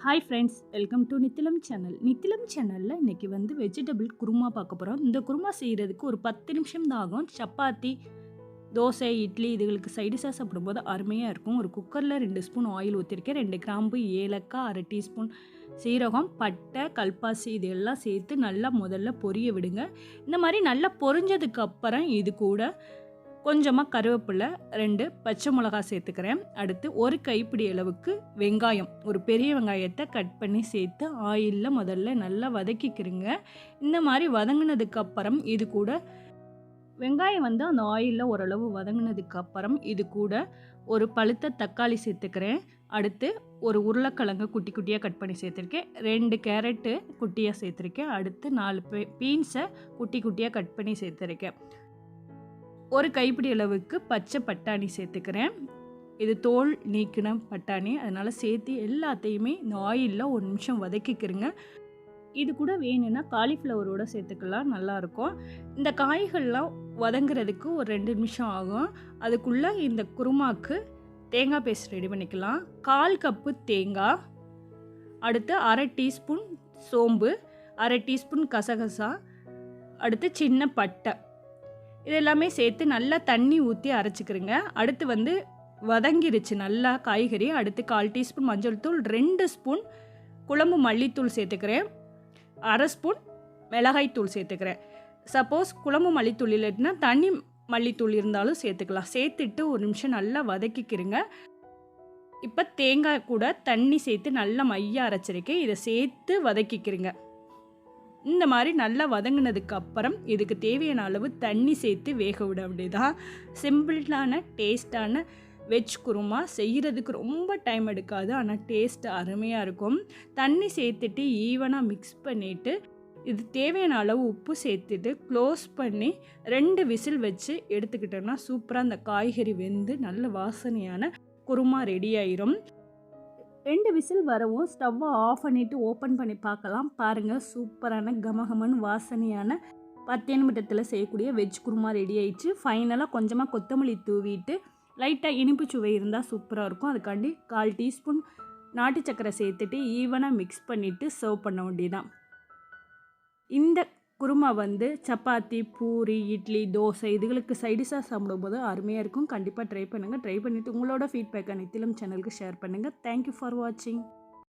Hi friends, welcome to Nithilam channel. Nithilam சேனலில் இன்றைக்கி vegetable kurma பார்க்க போகிறோம். இந்த குருமா செய்கிறதுக்கு ஒரு 10 நிமிஷம் தான் ஆகும். சப்பாத்தி, தோசை, இட்லி இதுகளுக்கு சைடிஷாக சாப்பிடும்போது அருமையாக இருக்கும். ஒரு குக்கரில் 2 ஸ்பூன் ஆயில் ஊற்றிருக்கேன். 2 கிராம்பு, ஏலக்காய், 1/2 டீஸ்பூன் சீரகம், பட்டை, கல்பாசி இது எல்லாம் சேர்த்து நல்லா முதல்ல பொரிய விடுங்க. இந்த மாதிரி நல்லா பொரிஞ்சதுக்கு அப்புறம் இது கூட கொஞ்சமாக கருவேப்பிலை, 2 பச்சை மிளகா சேர்த்துக்கிறேன். அடுத்து ஒரு கைப்பிடி அளவுக்கு வெங்காயம், ஒரு பெரிய வெங்காயத்தை கட் பண்ணி சேர்த்து ஆயிலில் முதல்ல நல்லா வதக்கிக்கிறேங்க. இந்த மாதிரி வதங்கினதுக்கப்புறம் இது கூட வெங்காயம் அந்த ஆயிலில் ஓரளவு வதங்கினதுக்கப்புறம் இது கூட ஒரு பழுத்த தக்காளி சேர்த்துக்கிறேன். அடுத்து ஒரு உருளைக்கிழங்கு குட்டி குட்டியாக கட் பண்ணி சேர்த்துருக்கேன். 2 கேரட்டு குட்டியாக சேர்த்துருக்கேன். அடுத்து 4 பீன்ஸை குட்டி குட்டியாக கட் பண்ணி சேர்த்துருக்கேன். ஒரு கைப்பிடி அளவுக்கு பச்சை பட்டாணி சேர்த்துக்கிறேன். இது தோல் நீக்கின பட்டாணி, அதனால் சேர்த்து எல்லாத்தையுமே இந்த ஆயிலில் ஒரு நிமிஷம் வதக்கிக்கிறேங்க. இது கூட வேணும்னா காலிஃப்ளவரோடு சேர்த்துக்கலாம், நல்லாயிருக்கும். இந்த காய்கள்லாம் வதங்குறதுக்கு ஒரு 2 நிமிஷம் ஆகும். அதுக்குள்ளே இந்த குருமாக்கு தேங்காய் பேஸ்ட் ரெடி பண்ணிக்கலாம். 1/4 கப்பு தேங்காய், அடுத்து 1/2 டீஸ்பூன் சோம்பு, 1/2 டீஸ்பூன் கசகசா, அடுத்து சின்ன பட்டை, இது எல்லாமே சேர்த்து நல்லா தண்ணி ஊற்றி அரைச்சிக்கிறேங்க. அடுத்து வதங்கிருச்சு நல்லா காய்கறி. அடுத்து 1/4 டீஸ்பூன் மஞ்சள் தூள், 2 ஸ்பூன் குழம்பு மல்லித்தூள் சேர்த்துக்கிறேன், 1/2 ஸ்பூன் மிளகாய் தூள் சேர்த்துக்கிறேன். சப்போஸ் குழம்பு மல்லித்தூள் இல்லைன்னா தனி மல்லித்தூள் இருந்தாலும் சேர்த்துக்கலாம். சேர்த்துட்டு ஒரு நிமிஷம் நல்லா வதக்கிக்கிறேங்க. இப்போ தேங்காய் கூட தண்ணி சேர்த்து நல்லா மையாக அரைச்சிருக்கேன். இதை சேர்த்து வதக்கிக்கிறேங்க. இந்த மாதிரி நல்லா வதங்கினதுக்கு அப்புறம் இதுக்கு தேவையான அளவு தண்ணி சேர்த்து வேக விட வேண்டியதான். சிம்பிளான டேஸ்டான வெஜ் குருமா செய்கிறதுக்கு ரொம்ப டைம் எடுக்காது, ஆனால் டேஸ்ட் அருமையாக இருக்கும். தண்ணி சேர்த்துட்டு ஈவனாக மிக்ஸ் பண்ணிவிட்டு இது தேவையான அளவு உப்பு சேர்த்துட்டு க்ளோஸ் பண்ணி 2 விசில் வச்சு எடுத்துக்கிட்டோன்னா சூப்பராக அந்த காய்கறி வெந்து நல்ல வாசனையான குருமா ரெடி ஆயிரும். 2 விசில் வரவும் ஸ்டவ்வை ஆஃப் பண்ணிவிட்டு ஓப்பன் பண்ணி பார்க்கலாம். பாருங்கள், சூப்பரான கமகமன் வாசனையான 10 நிமிடத்தில் செய்யக்கூடிய வெஜ் குருமா ரெடி ஆயிடுச்சு. ஃபைனலாக கொஞ்சமாக கொத்தமல்லி தூவிட்டு லைட்டாக இனிப்பு சுவை இருந்தால் சூப்பராக இருக்கும். அதுக்காண்டி 1/4 டீஸ்பூன் நாட்டு சக்கரை சேர்த்துட்டு ஈவனாக மிக்ஸ் பண்ணிவிட்டு சர்வ் பண்ண வேண்டியதான். இந்த குருமா சப்பாத்தி, பூரி, இட்லி, தோசை இதுகளுக்கு சைடிஷாக சாப்பிடும்போது அருமையாக இருக்கும். கண்டிப்பாக ட்ரை பண்ணுங்கள். ட்ரை பண்ணிவிட்டு உங்களோட ஃபீட்பேக்கை நித்திலம் சேனலுக்கு ஷேர் பண்ணுங்கள். தேங்க்யூ ஃபார் வாட்சிங்.